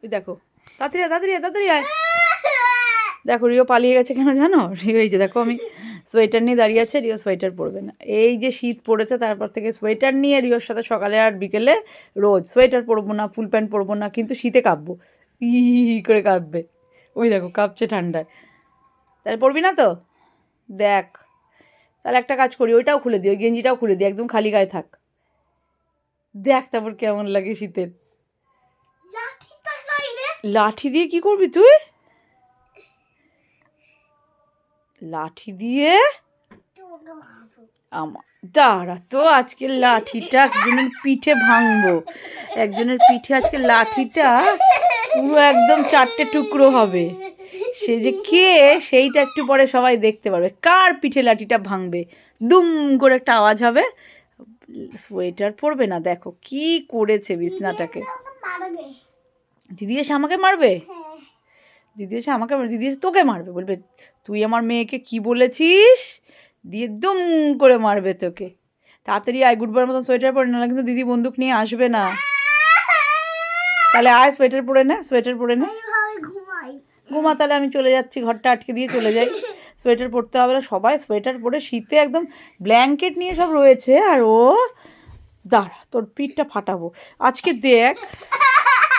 ওই দেখো, তাড়াতাড়ি আয়, তাড়াতাড়ি আয়, তাড়াতাড়ি আয়। দেখো রিও পালিয়ে গেছে কেন জানো? রিও এই যে দেখো আমি সোয়েটার নিয়ে দাঁড়িয়ে আছে, রিও সোয়েটার পরবে না। এই যে শীত পড়েছে তারপর থেকে সোয়েটার নিয়ে রিওর সাথে সকালে আর বিকেলে রোজ সোয়েটার পরবো না, ফুল প্যান্ট পরবো না, কিন্তু শীতে কাঁপবো, ই করে কাঁপবে। ওই দেখো কাঁপছে ঠান্ডায়। তাহলে পরবি না তো? দেখ, তাহলে একটা কাজ করি, ওইটাও খুলে দিই, ওই গেঞ্জিটাও খুলে দিই, একদম খালি গায়ে থাক। দেখ তারপর কেমন লাগে শীতের। লাঠি দিয়ে কি করবি তুই? লাঠি দিয়ে আমার দাঁড়া তো, আজকে লাঠিটা একজনের পিঠে ভাঙবো, একজনের পিঠে আজকে লাঠিটা পুরো একদম 4টে টুকরো হবে। সে যে কে সেইটা একটু পরে সবাই দেখতে পারবে, কার পিঠে লাঠিটা ভাঙবে। দুম করে একটা আওয়াজ হবে। সোয়েটার পরবে না, দেখো কি করেছে বিছনাটাকে। দিদি এসে আমাকে মারবে, দিদি এসে আমাকে, দিদি এসে তোকে মারবে, বলবে তুই আমার মেয়েকে কি বলেছিস, দিয়ে দুম করে মারবে তোকে। তাড়াতাড়ি আয়, গুডবার মতন সোয়েটার পরে, না কিন্তু দিদি বন্দুক নিয়ে আসবে না। তাহলে আয় সোয়েটার পরে নে, সোয়েটার পরে নে, ঘুমা। তাহলে আমি চলে যাচ্ছি, ঘরটা আটকে দিয়ে চলে যাই। সোয়েটার পরতে হবে না, সবাই সোয়েটার পরে শীতে একদম ব্ল্যাঙ্কেট নিয়ে সব রয়েছে, আর ও দাঁড়া তোর পিঠটা ফাটাবো আজকে। দেখ